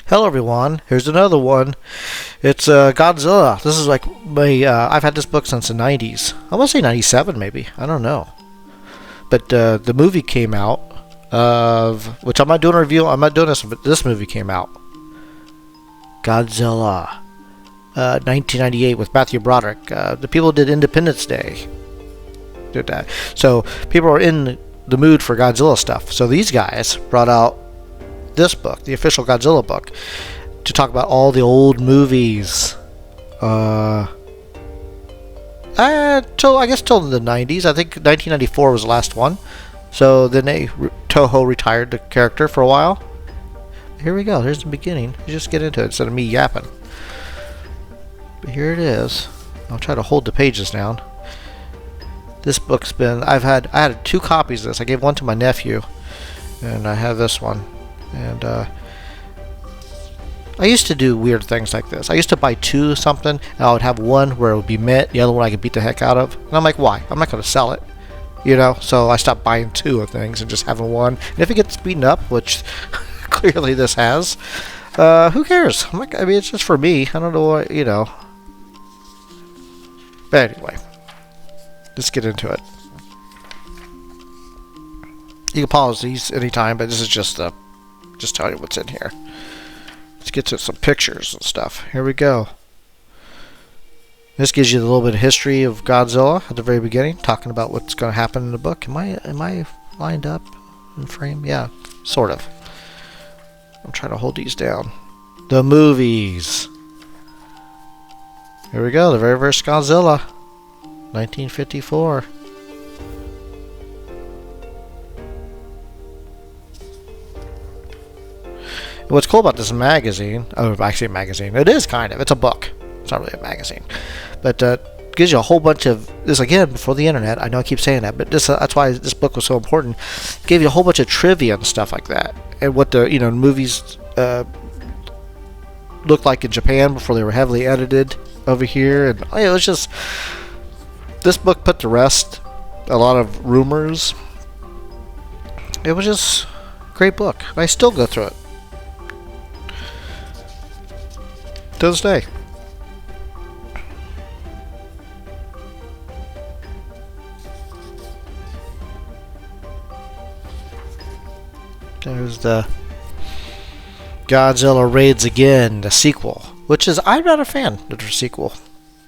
Hello everyone, here's another one. It's Godzilla. This is like my, I've had this book since the 90s. I want to say 97 maybe, I don't know. But the movie came out, which I'm not doing a review, I'm not doing this, but this movie came out. Godzilla, 1998 with Matthew Broderick. The people did Independence Day. Did that. So people are in the mood for Godzilla stuff. So these guys brought out this book, the official Godzilla book, to talk about all the old movies. I guess till the 90s. I think 1994 was the last one. So then Toho retired the character for a while. Here we go. Here's the beginning. You just get into it instead of me yapping. But here it is. I'll try to hold the pages down. This book's been... I had 2 copies of this. I gave one to my nephew, and I have this one. And I used to do weird things like this. I used to buy 2 something, and I would have one where it would be mint, the other one I could beat the heck out of. And I'm like, why? I'm not going to sell it, you know. So I stopped buying 2 of things and just having one. And if it gets beaten up, which clearly this has, who cares? I'm like, I mean, it's just for me. I don't know what, you know. But anyway, let's get into it. You can pause these anytime, but this is just tell you what's in here. Let's get to some pictures and stuff. Here we go. This gives you a little bit of history of Godzilla at the very beginning, talking about what's going to happen in the book. Am I lined up in frame? Yeah, sort of. I'm trying to hold these down. The movies. Here we go. The very first Godzilla, 1954. What's cool about this magazine, actually a magazine, it is kind of, it's a book. It's not really a magazine. But gives you a whole bunch of, this again, before the internet, I know I keep saying that, but that's why this book was so important. It gave you a whole bunch of trivia and stuff like that. And what the, movies looked like in Japan before they were heavily edited over here. And it was just, this book put to rest a lot of rumors. It was just a great book. I still go through it to this day. There's the Godzilla Raids Again, the sequel, which is, I'm not a fan of the sequel.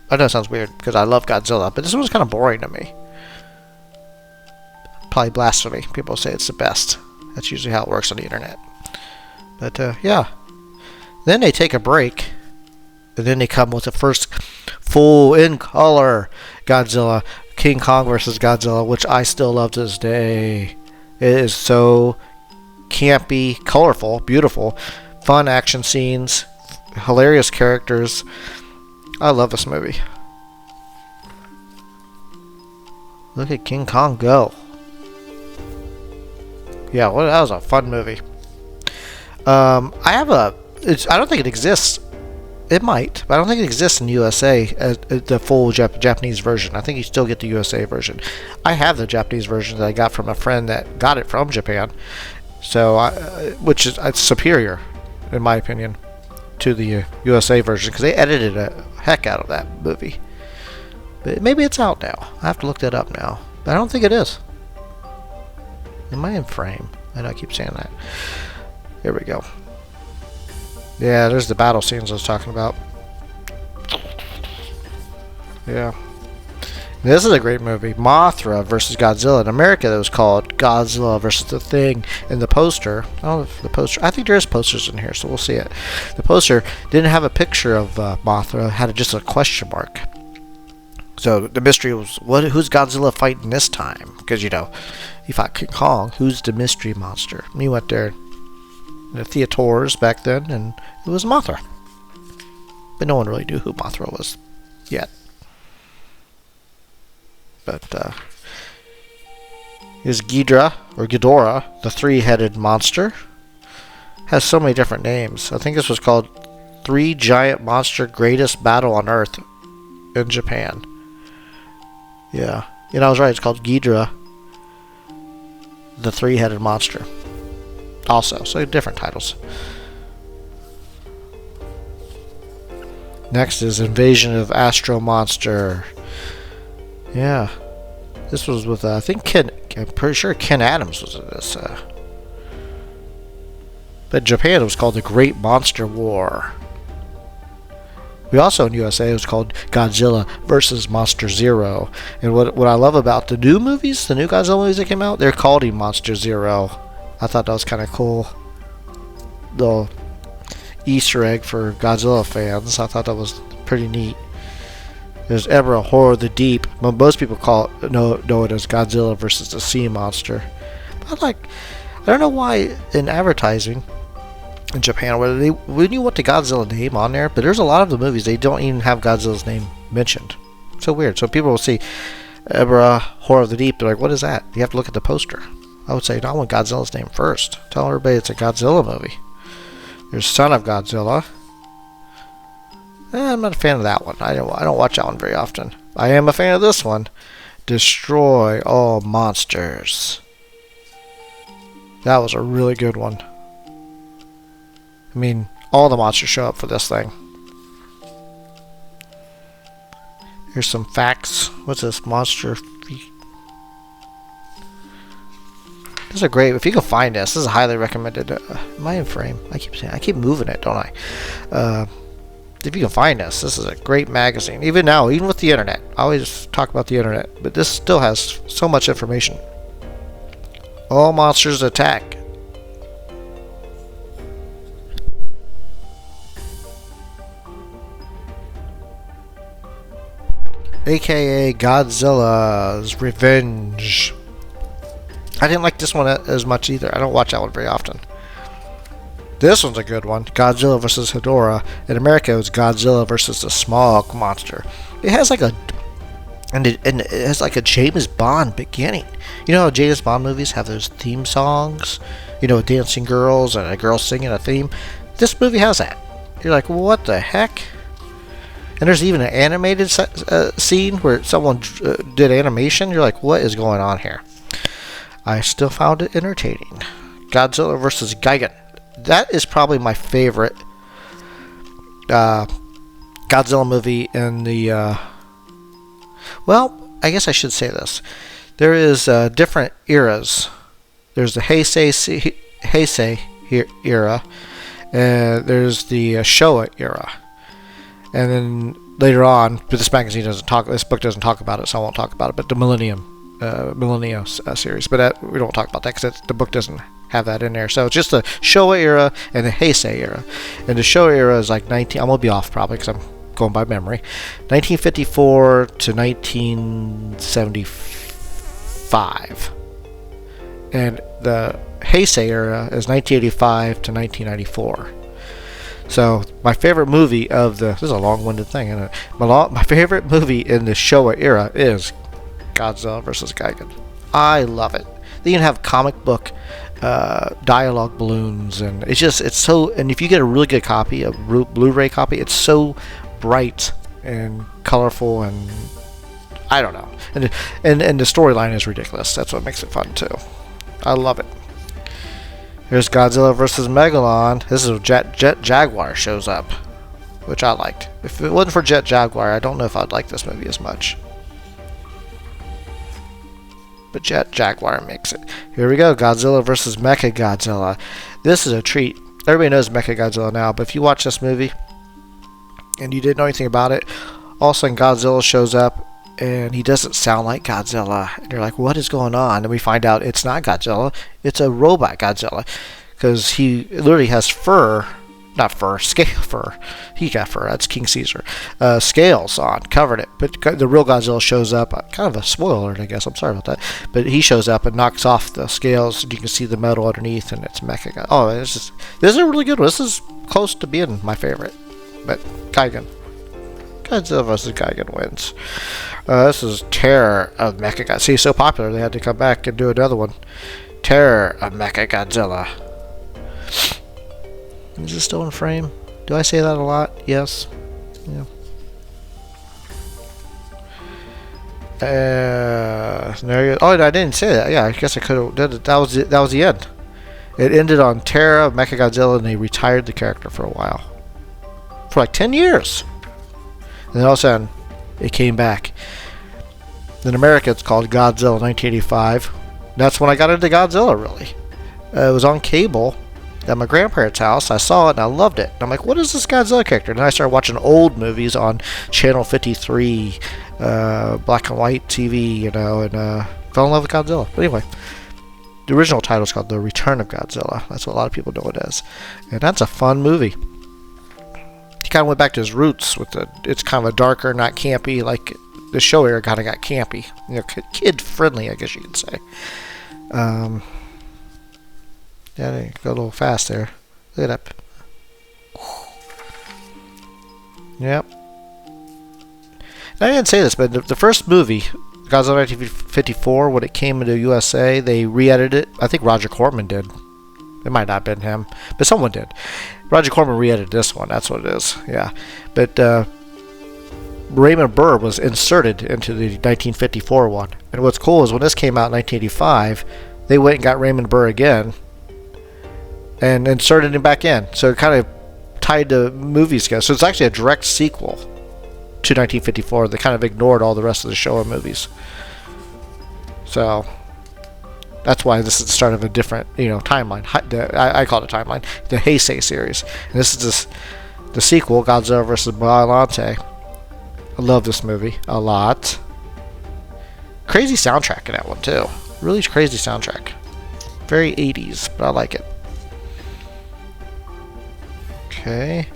I know it sounds weird because I love Godzilla, but this one's kind of boring to me. Probably blasphemy. People say it's the best. That's usually how it works on the internet. But yeah. Then they take a break. And then they come with the first full in color Godzilla, King Kong versus Godzilla, which I still love to this day. It is so campy, colorful, beautiful, fun action scenes, hilarious characters. I love this movie. Look at King Kong go. Yeah, well, that was a fun movie. I don't think it exists. It might, but I don't think it exists in USA as the full Japanese version. I think you still get the USA version. I have the Japanese version that I got from a friend that got it from Japan, so which is superior, in my opinion, to the USA version because they edited a heck out of that movie. But maybe it's out now. I have to look that up now, but I don't think it is. Am I in frame? I know I keep saying that. Here we go. Yeah, there's the battle scenes I was talking about. Yeah. This is a great movie. Mothra versus Godzilla. In America, that was called Godzilla versus the Thing. And the poster, I think there is posters in here, so we'll see it. The poster didn't have a picture of Mothra. It had just a question mark. So the mystery was, who's Godzilla fighting this time? Because, he fought King Kong. Who's the mystery monster? And he went there. The theaters back then, and it was Mothra. But no one really knew who Mothra was yet. But is Ghidorah, or Ghidorah, the 3-headed monster. Has so many different names. I think this was called 3 Giant Monster Greatest Battle on Earth in Japan. Yeah. I was right, it's called Ghidorah, the 3-headed monster. Also, so different titles. Next is Invasion of Astro Monster. Yeah. This was with, I think I'm pretty sure Ken Adams was in this. But in Japan it was called The Great Monster War. We also in USA it was called Godzilla versus Monster Zero. And what I love about the new movies, the new Godzilla movies that came out, they're called Monster Zero. I thought that was kind of cool. Little Easter egg for Godzilla fans. I thought that was pretty neat. There's Ebra, Horror of the Deep. Most people know it as Godzilla versus the Sea Monster. But I don't know why in advertising in Japan when you want the Godzilla name on there, but there's a lot of the movies they don't even have Godzilla's name mentioned. So weird. So people will see Ebra, Horror of the Deep. They're like, what is that? You have to look at the poster. I would say, no, I want Godzilla's name first. Tell everybody it's a Godzilla movie. There's Son of Godzilla. I'm not a fan of that one. I don't watch that one very often. I am a fan of this one. Destroy All Monsters. That was a really good one. I mean, all the monsters show up for this thing. Here's some facts. What's this? Monster. This is a great. If you can find this is a highly recommended. Mind frame. I keep moving it, don't I? If you can find this is a great magazine. Even now, even with the internet, I always talk about the internet, but this still has so much information. All monsters attack. AKA Godzilla's Revenge. I didn't like this one as much either. I don't watch that one very often. This one's a good one. Godzilla vs. Hedorah. In America, it was Godzilla vs. the Smog Monster. It has like a it has like a James Bond beginning. You know how James Bond movies have those theme songs? You know, dancing girls and a girl singing a theme. This movie has that. You're like, what the heck? And there's even an animated scene where someone did animation. You're like, what is going on here? I still found it entertaining. Godzilla vs. Gigan. That is probably my favorite Godzilla movie in the... well, I guess I should say this. There is different eras. There's the Heisei era. There's the Showa era. And then later on, but this book doesn't talk about it, so I won't talk about it. But the Millennium series, but we don't talk about that because the book doesn't have that in there. So it's just the Showa era and the Heisei era. And the Showa era is like I'm gonna be off probably because I'm going by memory. 1954 to 1975, and the Heisei era is 1985 to 1994. So my favorite movie this is a long-winded thing, isn't it? My favorite movie in the Showa era is Godzilla vs. Gigan. I love it. They even have comic book dialogue balloons, and it's so. And if you get a really good copy, a Blu-ray copy, it's so bright and colorful, and I don't know. And the storyline is ridiculous. That's what makes it fun too. I love it. Here's Godzilla vs. Megalon. This is where Jet Jaguar shows up, which I liked. If it wasn't for Jet Jaguar, I don't know if I'd like this movie as much. But Jet Jaguar makes it. Here we go, Godzilla vs. Mechagodzilla. This is a treat. Everybody knows Mechagodzilla now, but if you watch this movie and you didn't know anything about it, all of a sudden Godzilla shows up and he doesn't sound like Godzilla. And you're like, what is going on? And we find out it's not Godzilla, it's a robot Godzilla. Because he literally has fur. Not fur, scale fur. He got fur. That's King Caesar. Scales on, covered it. But the real Godzilla shows up. Kind of a spoiler, I guess. I'm sorry about that. But he shows up and knocks off the scales, and you can see the metal underneath, and it's Mecha. Oh, this is a really good one. This is close to being my favorite. But Gigan. Godzilla vs. Gigan wins. This is Terror of Mechagodzilla. See, it's so popular they had to come back and do another one. Terror of Mechagodzilla. Is it still in frame? Do I say that a lot? Yes. Yeah. There you go. Oh, I didn't say that. Yeah, I guess I could have did it. That was the end. It ended on Terror of Mechagodzilla, and they retired the character for a while. For like 10 years. And then all of a sudden, it came back. In America, it's called Godzilla 1985. That's when I got into Godzilla, really. It was on cable at my grandparents' house. I saw it and I loved it. And I'm like, what is this Godzilla character? And then I started watching old movies on Channel 53, black and white TV, you know, and fell in love with Godzilla. But anyway, the original title is called The Return of Godzilla. That's what a lot of people know it as. And that's a fun movie. He kind of went back to his roots with it's kind of a darker, not campy, like the show era kind of got campy. You know, kid friendly, I guess you could say. Yeah, they go a little fast there. Look at that. Yep. Now, I didn't say this, but the first movie, Godzilla 1954, when it came into USA, they re-edited it. I think Roger Corman did. It might not have been him, but someone did. Roger Corman re-edited this one. That's what it is. Yeah. But Raymond Burr was inserted into the 1954 one. And what's cool is when this came out in 1985, they went and got Raymond Burr again and inserted him back in. So it kind of tied the movies together. So it's actually a direct sequel to 1954. They kind of ignored all the rest of the Showa movies. So that's why this is the start of a different, timeline. I call it a timeline. The Heisei series. And this is the sequel, Godzilla vs. Biollante. I love this movie a lot. Crazy soundtrack in that one too. Really crazy soundtrack. Very 80s, but I like it. Okay.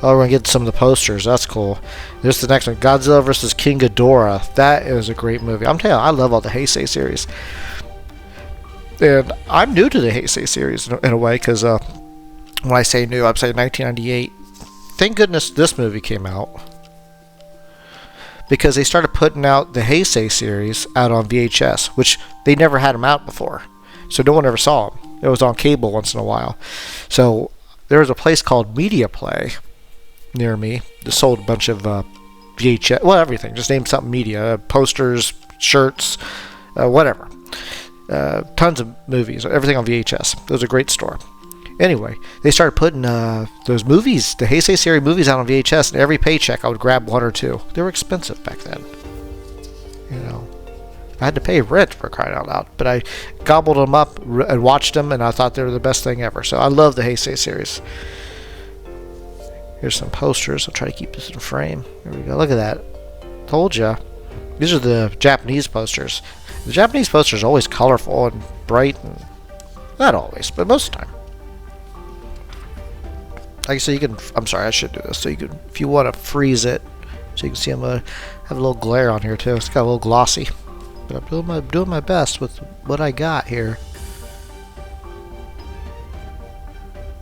Oh, we're going to get some of the posters. That's cool. There's the next one. Godzilla vs. King Ghidorah. That is a great movie. I'm telling you, I love all the Heisei series. And I'm new to the Heisei series in a way, because when I say new, I'm saying 1998. Thank goodness this movie came out, because they started putting out the Heisei series out on VHS, which they never had them out before. So no one ever saw them. It was on cable once in a while. So there was a place called Media Play near me that sold a bunch of VHS, well, everything. Just name something media, posters, shirts, whatever. Tons of movies, everything on VHS. It was a great store. Anyway, they started putting those movies, the Heisei series movies, out on VHS, and every paycheck I would grab one or two. They were expensive back then. I had to pay rent, for crying out loud, but I gobbled them up and watched them, and I thought they were the best thing ever. So I love the Heisei series. Here's some posters. I'll try to keep this in frame. There we go. Look at that. Told ya. These are the Japanese posters. The Japanese posters are always colorful and bright, and not always, but most of the time. Like I said, you can. I'm sorry, I should do this. So you can, if you want to freeze it, so you can see I'm gonna have a little glare on here too. It's got a little glossy, but I'm doing my best with what I got here.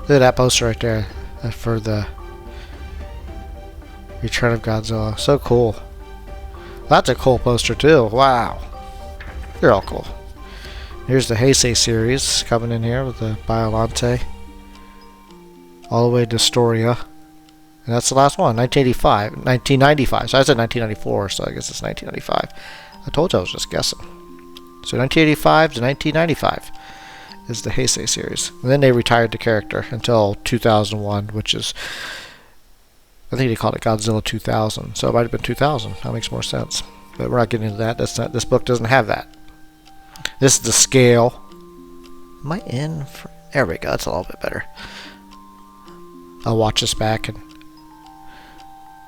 Look at that poster right there for the Return of Godzilla. So cool. That's a cool poster too. Wow, they're all cool. Here's the Heisei series coming in here with the Biollante. All the way to Astoria. And that's the last one, 1995. So I said 1994, so I guess it's 1995. I told you I was just guessing. So 1985 to 1995 is the Heisei series. And then they retired the character until 2001, which is, I think they called it Godzilla 2000. So it might have been 2000. That makes more sense. But we're not getting into that. That's not, this book doesn't have that. This is the scale. Am I in? There we go. That's a little bit better. I'll watch this back and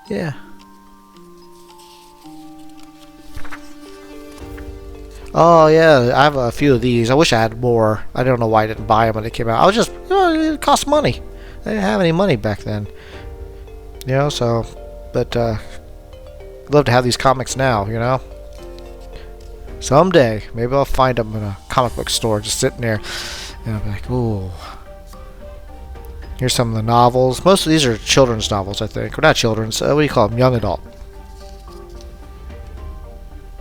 yeah. Oh yeah, I have a few of these. I wish I had more. I don't know why I didn't buy them when they came out. I was just, it cost money. I didn't have any money back then. So, but I'd love to have these comics now. Someday, maybe I'll find them in a comic book store, just sitting there, and I'll be like, ooh. Here's some of the novels. Most of these are children's novels, I think. Or not children's. What do you call them? Young adult.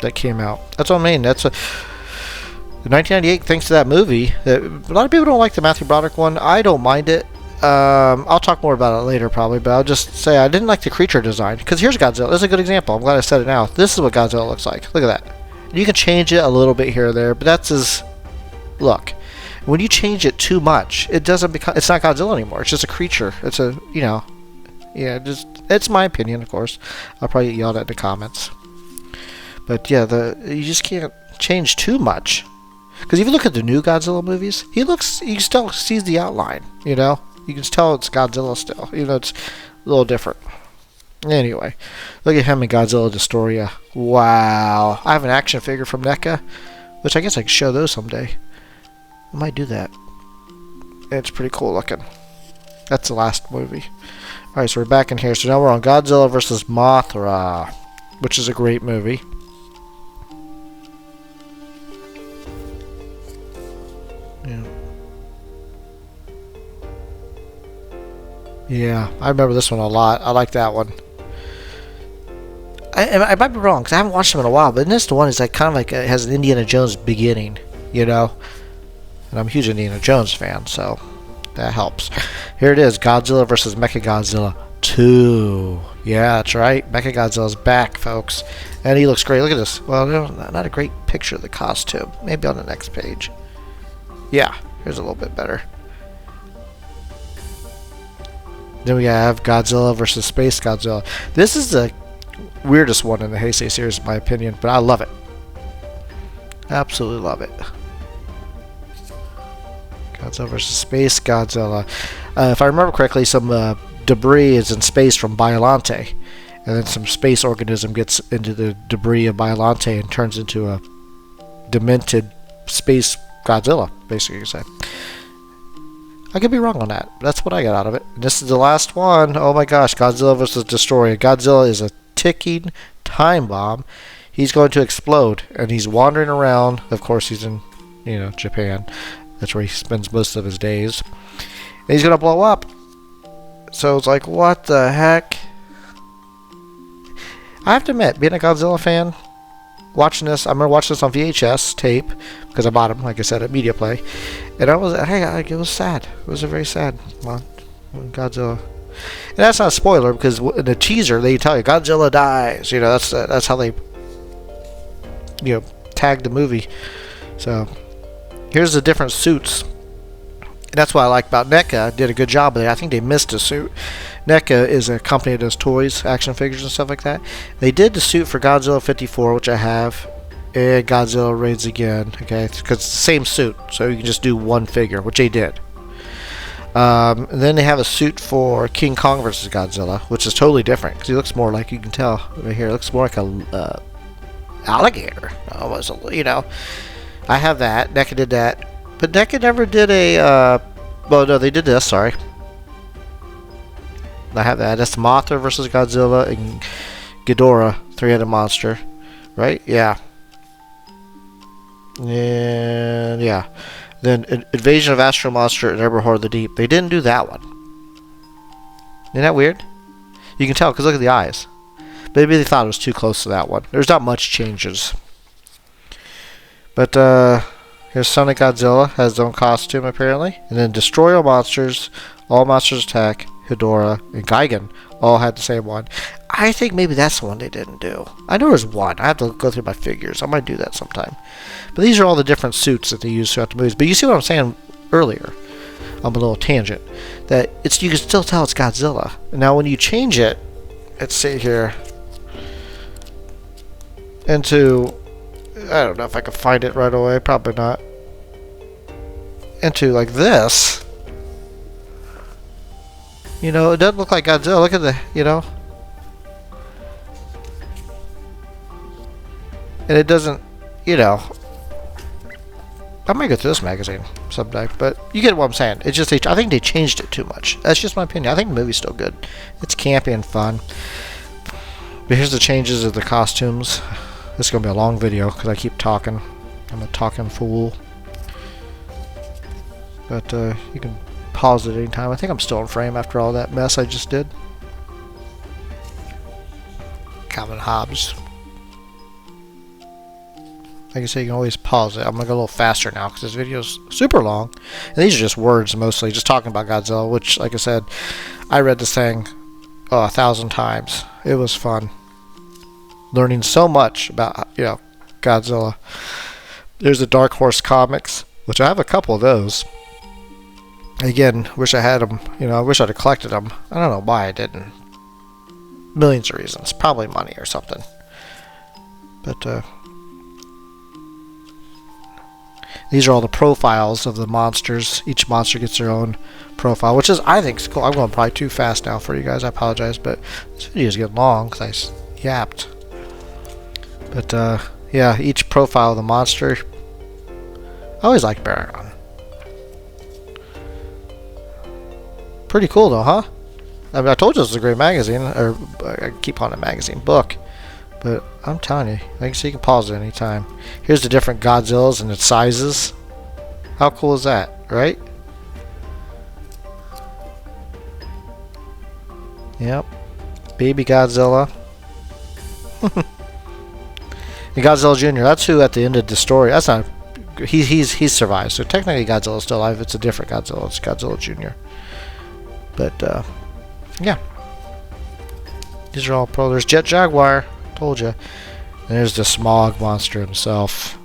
That came out. That's what I mean. That's the 1998. Thanks to that movie. A lot of people don't like the Matthew Broderick one. I don't mind it. I'll talk more about it later, probably. But I'll just say I didn't like the creature design. Because here's Godzilla. This is a good example. I'm glad I said it now. This is what Godzilla looks like. Look at that. You can change it a little bit here or there, but that's his look. When you change it too much, it doesn't become. It's not Godzilla anymore. It's just a creature. It's a, Yeah, just it's my opinion, of course. I'll probably get yelled at in the comments. But yeah, you just can't change too much. Because if you look at the new Godzilla movies, you can still see the outline, you know? You can tell it's Godzilla still, even though it's a little different. Anyway, look at him in Godzilla Destoria. Wow. I have an action figure from NECA, which I guess I can show those someday. I might do that. It's pretty cool looking. That's the last movie. Alright, so we're back in here. So now we're on Godzilla vs. Mothra, which is a great movie. Yeah, I remember this one a lot. I like that one. I might be wrong because I haven't watched them in a while, but this the one is like kind of like it has an Indiana Jones beginning, you know. And I'm a huge Indiana Jones fan, so that helps. Here it is, Godzilla vs. Mechagodzilla 2. Yeah, that's right. Mechagodzilla's back, folks, and he looks great. Look at this. Well, not a great picture of the costume. Maybe on the next page. Yeah, here's a little bit better. Then we have Godzilla vs. Space Godzilla. This is the weirdest one in the Heisei series, in my opinion, but I love it. Absolutely love it. Godzilla vs. Space Godzilla. If I remember correctly, some debris is in space from Biollante, and then some space organism gets into the debris of Biollante and turns into a demented space Godzilla, basically, you say. I could be wrong on that. That's what I got out of it. And this is the last one. Oh my gosh, Godzilla vs. Destroyer. Godzilla is a ticking time bomb. He's going to explode, and he's wandering around. Of course, he's in, Japan. That's where he spends most of his days. And he's going to blow up. So it's like, what the heck? I have to admit, being a Godzilla fan, watching this, I'm going to watch this on VHS tape, because I bought them, like I said, at Media Play. And it was sad. It was a very sad one. Godzilla. And that's not a spoiler, because in the teaser, they tell you, Godzilla dies. That's how they, tag the movie. So, here's the different suits. And that's what I like about NECA. Did a good job of it. I think they missed a suit. NECA is a company that does toys, action figures, and stuff like that. They did the suit for Godzilla 54, which I have, and Godzilla Raids Again, okay? Because it's the same suit, so you can just do one figure, which they did. And then they have a suit for King Kong vs. Godzilla, which is totally different, because he looks more like, you can tell right here, it looks more like a alligator, almost, I have that. NECA did that. But NECA never did a, well, no, they did this, sorry. I have that. That's Mothra vs. Godzilla and Ghidorah, three-headed monster. Right? Yeah. And, yeah. Then Invasion of Astro Monster and Herbivore of the Deep. They didn't do that one. Isn't that weird? You can tell, because look at the eyes. Maybe they thought it was too close to that one. There's not much changes. But, here's Sonic Godzilla. Has his own costume, apparently. And then Destroy All Monsters. All Monsters Attack. Hedorah, and Gigan all had the same one. I think maybe that's the one they didn't do. I know there's one. I have to go through my figures. I might do that sometime. But these are all the different suits that they use throughout the movies. But you see what I'm saying earlier? I'm a little tangent. That you can still tell it's Godzilla. Now when you change it, let's see here, into, I don't know if I can find it right away. Probably not. Into like this. It doesn't look like Godzilla. Look at the, And it doesn't, I might go through this magazine someday, but you get what I'm saying. It's just, I think they changed it too much. That's just my opinion. I think the movie's still good. It's campy and fun. But here's the changes of the costumes. This is going to be a long video because I keep talking. I'm a talking fool. But you can pause at any time. I think I'm still in frame after all that mess I just did. Calvin Hobbes. Like I say, you can always pause it. I'm going to go a little faster now because this video's super long. And these are just words mostly, just talking about Godzilla, which, like I said, I read this thing 1,000 times. It was fun. Learning so much about, Godzilla. There's the Dark Horse comics, which I have a couple of those. Again, wish I had them. I wish I'd have collected them. I don't know why I didn't. millions of reasons. Probably money or something. But these are all the profiles of the monsters. Each monster gets their own profile, which is, I think, is cool. I'm going probably too fast now for you guys. I apologize, but this video is getting long because I yapped. But yeah, each profile of the monster. I always like Baron. Pretty cool though, huh? I mean, I told you this was a great magazine, or I keep calling it magazine, book. But I'm telling you, like, so you can pause it anytime. Here's the different Godzillas and its sizes. How cool is that, right? Yep. Baby Godzilla. And Godzilla Jr., that's who at the end of the story, that's not, he's survived. So technically Godzilla's still alive. It's a different Godzilla. It's Godzilla Jr. But, yeah. These are all pro. There's Jet Jaguar. Told you. And there's the Smog monster himself.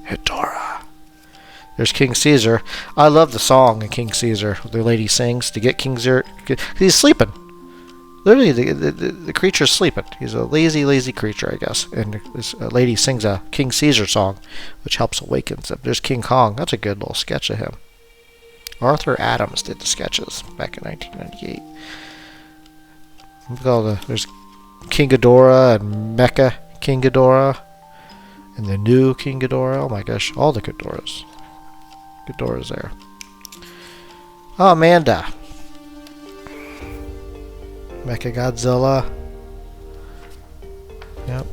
Hedorah. There's King Caesar. I love the song in King Caesar. The lady sings to get King Caesar. He's sleeping. Literally, the creature's sleeping. He's a lazy creature, I guess. And this lady sings a King Caesar song, which helps awaken him. There's King Kong. That's a good little sketch of him. Arthur Adams did the sketches back in 1998. Look at all there's King Ghidorah and Mecha King Ghidorah. And the new King Ghidorah. Oh my gosh, all the Ghidorahs. Ghidorah's there. Oh, Amanda. Mecha Godzilla. Yep.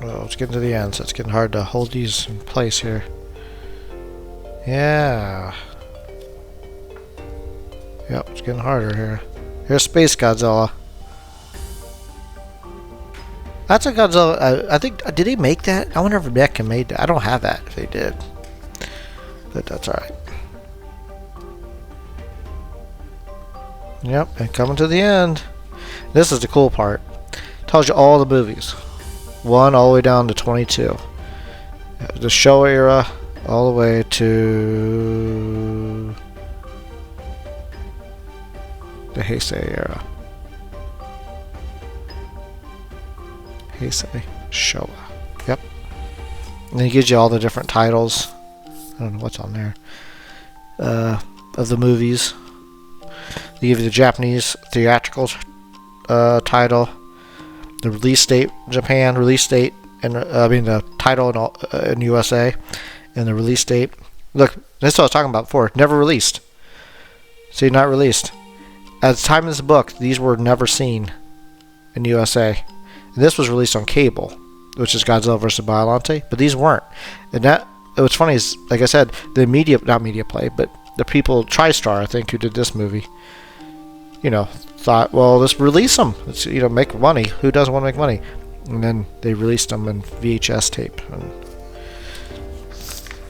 Well, it's getting to the end, so it's getting hard to hold these in place here. Yeah. Yep, it's getting harder here. Here's Space Godzilla. That's a Godzilla. I think, did he make that? I wonder if Mecha made that. I don't have that if they did. But that's alright. Yep, and coming to the end. This is the cool part. Tells you all the movies. 1 all the way down to 22. The Showa era all the way to the Heisei era. Heisei Showa. Yep. And then it gives you all the different titles. I don't know what's on there. Of the movies. They give you the Japanese theatrical title, the release date, Japan release date, and I mean the title in USA, and the release date. Look, this is what I was talking about before. Never released. See, not released. At the time of this book, these were never seen in USA. And this was released on cable, which is Godzilla vs. Biollante, but these weren't. And that, what's funny is, like I said, the not media play, but the people, TriStar, I think, who did this movie, you know, thought, well, let's release them. Let's, you know, make money. Who doesn't want to make money? And then they released them in VHS tape. And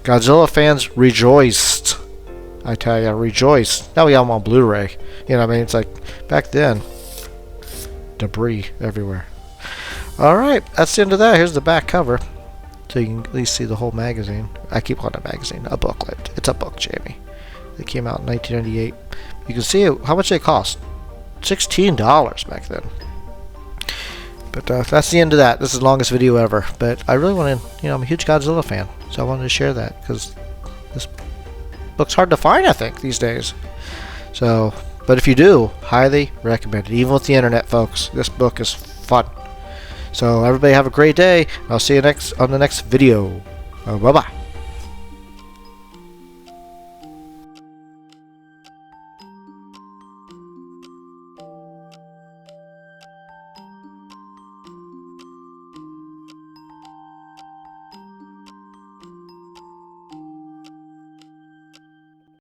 Godzilla fans rejoiced. I tell you, rejoiced. Now we have them on Blu-ray. You know what I mean? It's like, back then, debris everywhere. Alright, that's the end of that. Here's the back cover. So you can at least see the whole magazine. I keep calling it a magazine. A booklet. It's a book, Jamie. It came out in 1998. You can see how much they cost. $16 back then. But that's the end of that. This is the longest video ever. But I really want to, you know, I'm a huge Godzilla fan. So I wanted to share that because this book's hard to find, I think, these days. So, but if you do, highly recommend it. Even with the internet, folks, this book is fun. So everybody have a great day. I'll see you on the next video. Bye-bye.